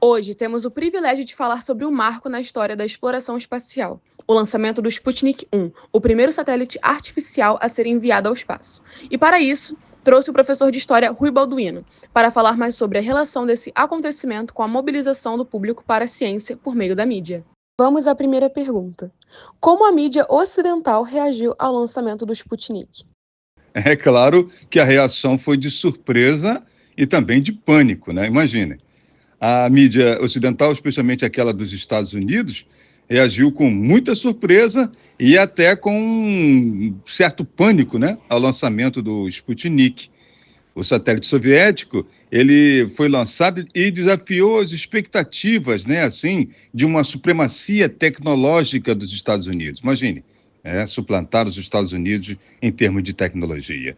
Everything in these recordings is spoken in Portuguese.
Hoje temos o privilégio de falar sobre um marco na história da exploração espacial, o lançamento do Sputnik 1, o primeiro satélite artificial a ser enviado ao espaço. E para isso, trouxe o professor de História Rui Balduino, para falar mais sobre a relação desse acontecimento com a mobilização do público para a ciência por meio da mídia. Vamos à primeira pergunta. Como a mídia ocidental reagiu ao lançamento do Sputnik? É claro que a reação foi de surpresa e também de pânico, né? Imagine. A mídia ocidental, especialmente aquela dos Estados Unidos, reagiu com muita surpresa e até com um certo pânico, né, ao lançamento do Sputnik. O satélite soviético, ele foi lançado e desafiou as expectativas, né, assim, de uma supremacia tecnológica dos Estados Unidos. Imagine, suplantar os Estados Unidos em termos de tecnologia.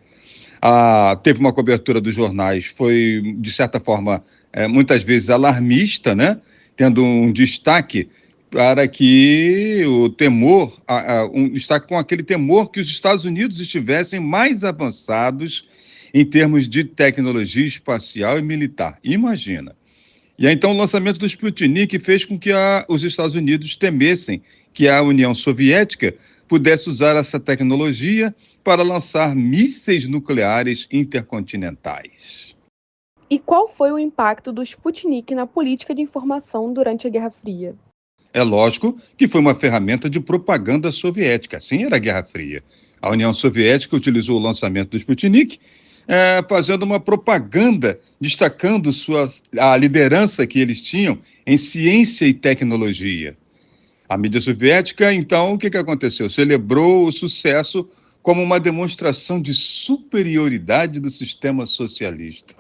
Teve uma cobertura dos jornais, foi, de certa forma, muitas vezes alarmista, né? Tendo um destaque para que o temor, um destaque com aquele temor que os Estados Unidos estivessem mais avançados em termos de tecnologia espacial e militar. Imagina. E aí, então, o lançamento do Sputnik fez com que os Estados Unidos temessem que a União Soviética pudesse usar essa tecnologia para lançar mísseis nucleares intercontinentais. E qual foi o impacto do Sputnik na política de informação durante a Guerra Fria? É lógico que foi uma ferramenta de propaganda soviética, assim era a Guerra Fria. A União Soviética utilizou o lançamento do Sputnik, fazendo uma propaganda, destacando a liderança que eles tinham em ciência e tecnologia. A mídia soviética, então, o que aconteceu? Celebrou o sucesso como uma demonstração de superioridade do sistema socialista.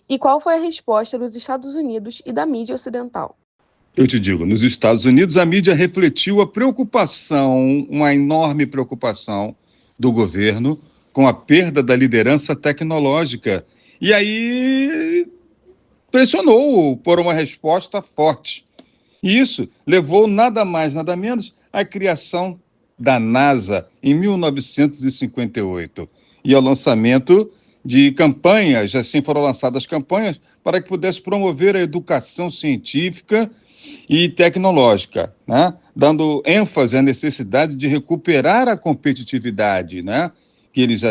E qual foi a resposta dos Estados Unidos e da mídia ocidental? Eu te digo, nos Estados Unidos, a mídia refletiu a preocupação, uma enorme preocupação do governo com a perda da liderança tecnológica. E aí pressionou por uma resposta forte. E isso levou nada mais, nada menos à criação da NASA em 1958 e ao lançamento de campanhas, assim foram lançadas campanhas para que pudesse promover a educação científica e tecnológica, né? Dando ênfase à necessidade de recuperar a competitividade, né? Que eles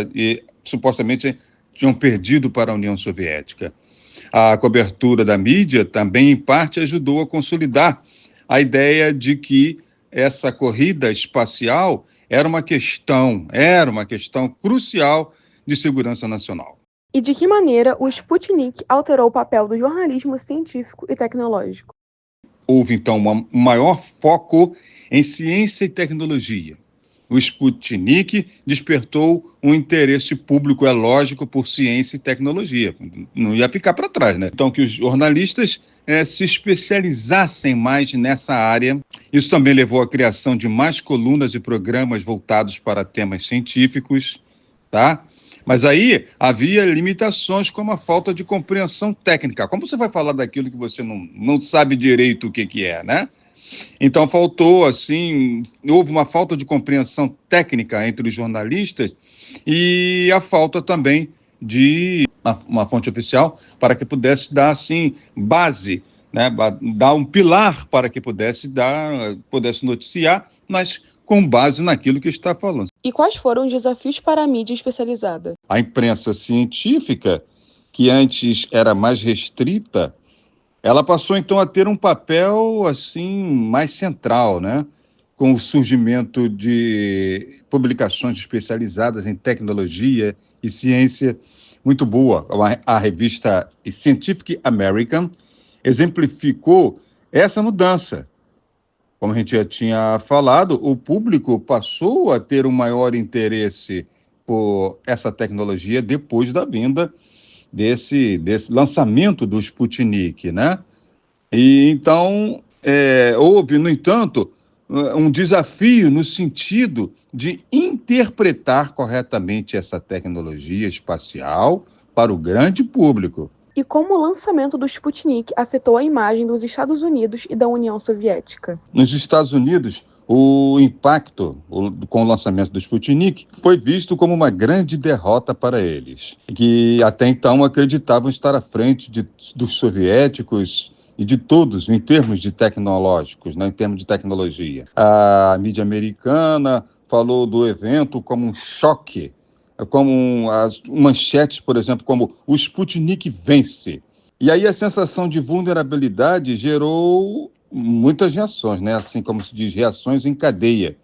supostamente tinham perdido para a União Soviética. A cobertura da mídia também, em parte, ajudou a consolidar a ideia de que essa corrida espacial era uma questão crucial de segurança nacional. E de que maneira o Sputnik alterou o papel do jornalismo científico e tecnológico? Houve, então, um maior foco em ciência e tecnologia. O Sputnik despertou um interesse público, é lógico, por ciência e tecnologia. Não ia ficar para trás, né? Então, que os jornalistas se especializassem mais nessa área. Isso também levou à criação de mais colunas e programas voltados para temas científicos, tá? Mas aí havia limitações como a falta de compreensão técnica. Como você vai falar daquilo que você não sabe direito o que é, né? Então faltou, assim, houve uma falta de compreensão técnica entre os jornalistas e a falta também de uma fonte oficial para que pudesse dar, assim, base, né, dar um pilar para que pudesse noticiar, mas com base naquilo que está falando. E quais foram os desafios para a mídia especializada? A imprensa científica, que antes era mais restrita, ela passou, então, a ter um papel, assim, mais central, né? Com o surgimento de publicações especializadas em tecnologia e ciência, muito boa. A revista Scientific American exemplificou essa mudança. Como a gente já tinha falado, o público passou a ter um maior interesse por essa tecnologia depois da vinda desse lançamento do Sputnik, né? E então houve, no entanto, um desafio no sentido de interpretar corretamente essa tecnologia espacial para o grande público. E como o lançamento do Sputnik afetou a imagem dos Estados Unidos e da União Soviética? Nos Estados Unidos, o impacto com o lançamento do Sputnik foi visto como uma grande derrota para eles, que até então acreditavam estar à frente dos soviéticos e de todos em termos de tecnológicos, né, em termos de tecnologia. A mídia americana falou do evento como um choque, como as manchetes, por exemplo, como o Sputnik vence. E aí a sensação de vulnerabilidade gerou muitas reações, né? Assim como se diz, reações em cadeia,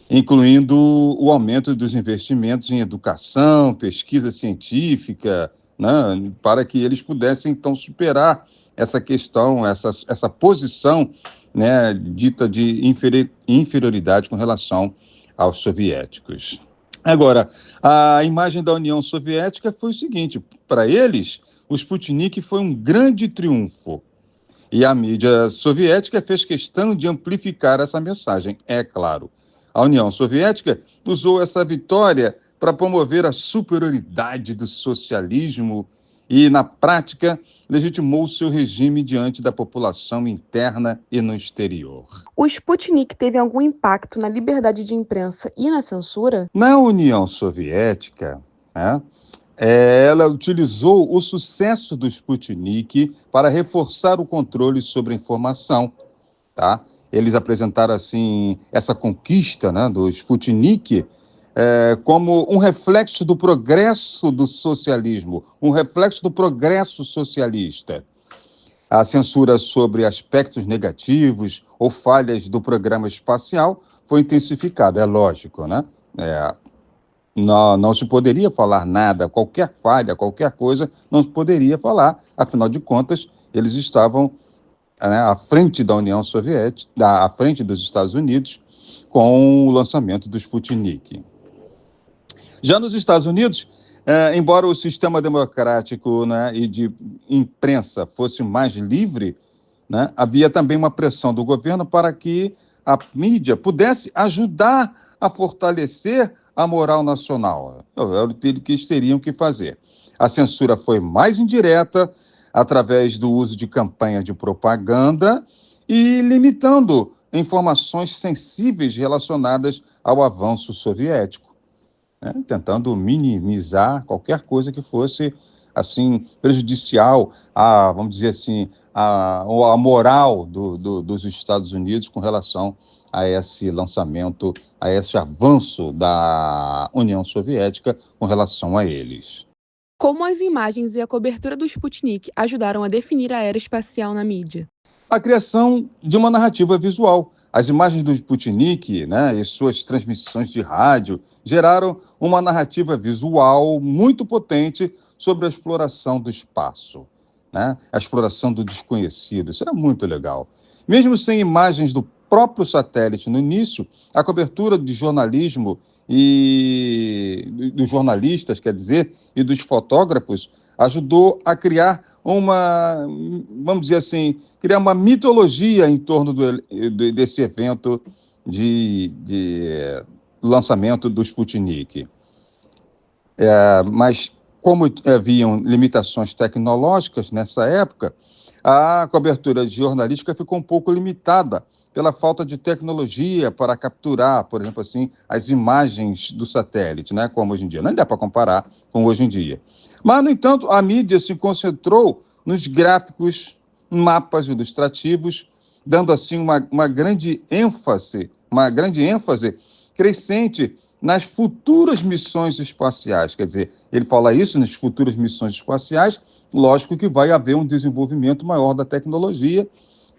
incluindo o aumento dos investimentos em educação, pesquisa científica, né? Para que eles pudessem, então, superar essa questão, essa posição, né, dita de inferioridade com relação aos soviéticos. Agora, a imagem da União Soviética foi o seguinte: para eles, o Sputnik foi um grande triunfo. E a mídia soviética fez questão de amplificar essa mensagem, é claro. A União Soviética usou essa vitória para promover a superioridade do socialismo e, na prática, legitimou seu regime diante da população interna e no exterior. O Sputnik teve algum impacto na liberdade de imprensa e na censura? Na União Soviética, né, ela utilizou o sucesso do Sputnik para reforçar o controle sobre a informação, tá? Eles apresentaram, assim, essa conquista, né, do Sputnik como um reflexo do progresso do socialismo, um reflexo do progresso socialista. A censura sobre aspectos negativos ou falhas do programa espacial foi intensificada, é lógico, né? Não se poderia falar nada, qualquer falha, qualquer coisa, não se poderia falar. Afinal de contas, eles estavam, né, à frente da União Soviética, à frente dos Estados Unidos, com o lançamento do Sputnik. Já nos Estados Unidos, embora o sistema democrático, né, e de imprensa fosse mais livre, né, havia também uma pressão do governo para que a mídia pudesse ajudar a fortalecer a moral nacional. Era o que eles teriam que fazer. A censura foi mais indireta, através do uso de campanha de propaganda e limitando informações sensíveis relacionadas ao avanço soviético, né, tentando minimizar qualquer coisa que fosse assim prejudicial a, vamos dizer assim, a moral dos Estados Unidos com relação a esse lançamento, a esse avanço da União Soviética com relação a eles. Como as imagens e a cobertura do Sputnik ajudaram a definir a era espacial na mídia? A criação de uma narrativa visual. As imagens do Sputnik, né, e suas transmissões de rádio geraram uma narrativa visual muito potente sobre a exploração do espaço, né, a exploração do desconhecido. Isso era muito legal. Mesmo sem imagens do próprio satélite no início, a cobertura de jornalismo e dos jornalistas, quer dizer, e dos fotógrafos, ajudou a criar uma, vamos dizer assim, criar uma mitologia em torno desse evento de lançamento do Sputnik. Mas como haviam limitações tecnológicas nessa época, a cobertura jornalística ficou um pouco limitada pela falta de tecnologia para capturar, por exemplo, assim, as imagens do satélite, né, como hoje em dia. Não dá para comparar com hoje em dia. Mas, no entanto, a mídia se concentrou nos gráficos, mapas ilustrativos, dando assim uma grande ênfase crescente nas futuras missões espaciais. Quer dizer, ele fala isso nas futuras missões espaciais, lógico que vai haver um desenvolvimento maior da tecnologia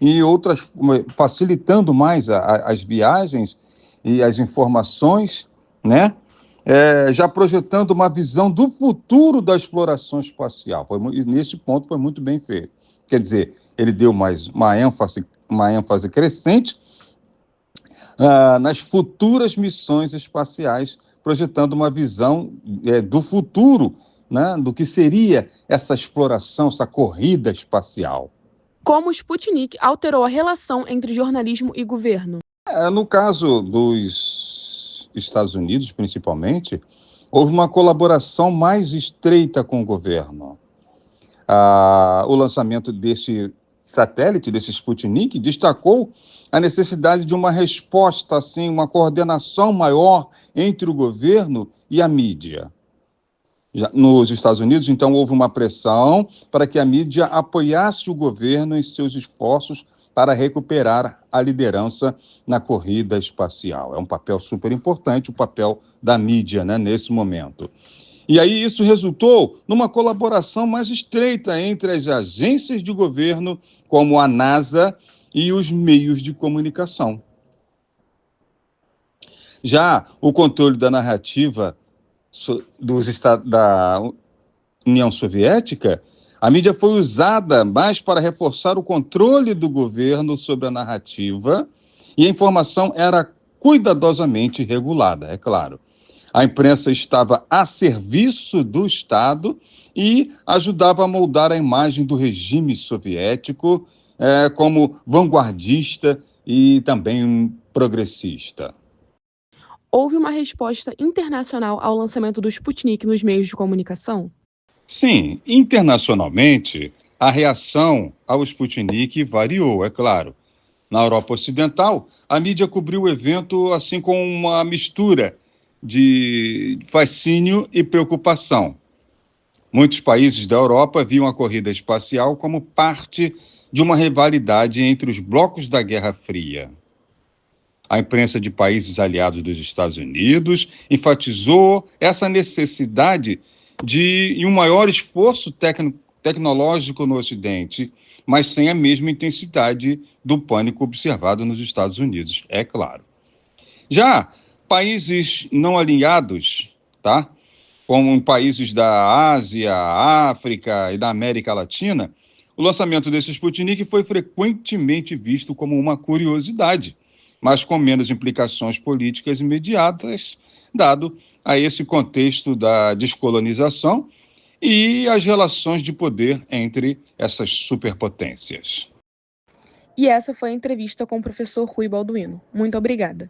e outras, facilitando mais as viagens e as informações, né? Já projetando uma visão do futuro da exploração espacial. Nesse ponto foi muito bem feito. Quer dizer, ele deu mais uma ênfase crescente nas futuras missões espaciais, projetando uma visão do futuro, né, do que seria essa exploração, essa corrida espacial. Como o Sputnik alterou a relação entre jornalismo e governo? No caso dos Estados Unidos, principalmente, houve uma colaboração mais estreita com o governo. O lançamento desse satélite, desse Sputnik, destacou a necessidade de uma resposta, assim, uma coordenação maior entre o governo e a mídia. Nos Estados Unidos, então, houve uma pressão para que a mídia apoiasse o governo em seus esforços para recuperar a liderança na corrida espacial. É um papel super importante, o papel da mídia, né, nesse momento. E aí isso resultou numa colaboração mais estreita entre as agências de governo, como a NASA, e os meios de comunicação. Já o controle da narrativa da União Soviética, a mídia foi usada mais para reforçar o controle do governo sobre a narrativa e a informação era cuidadosamente regulada, é claro. A imprensa estava a serviço do Estado e ajudava a moldar a imagem do regime soviético como vanguardista e também progressista. Houve uma resposta internacional ao lançamento do Sputnik nos meios de comunicação? Sim, internacionalmente, a reação ao Sputnik variou, é claro. Na Europa Ocidental, a mídia cobriu o evento assim com uma mistura de fascínio e preocupação. Muitos países da Europa viam a corrida espacial como parte de uma rivalidade entre os blocos da Guerra Fria. A imprensa de países aliados dos Estados Unidos enfatizou essa necessidade de um maior esforço tecnológico no Ocidente, mas sem a mesma intensidade do pânico observado nos Estados Unidos, é claro. Já países não alinhados, tá? Como em países da Ásia, África e da América Latina, o lançamento desse Sputnik foi frequentemente visto como uma curiosidade, mas com menos implicações políticas imediatas, dado a esse contexto da descolonização e as relações de poder entre essas superpotências. E essa foi a entrevista com o professor Rui Balduino. Muito obrigada.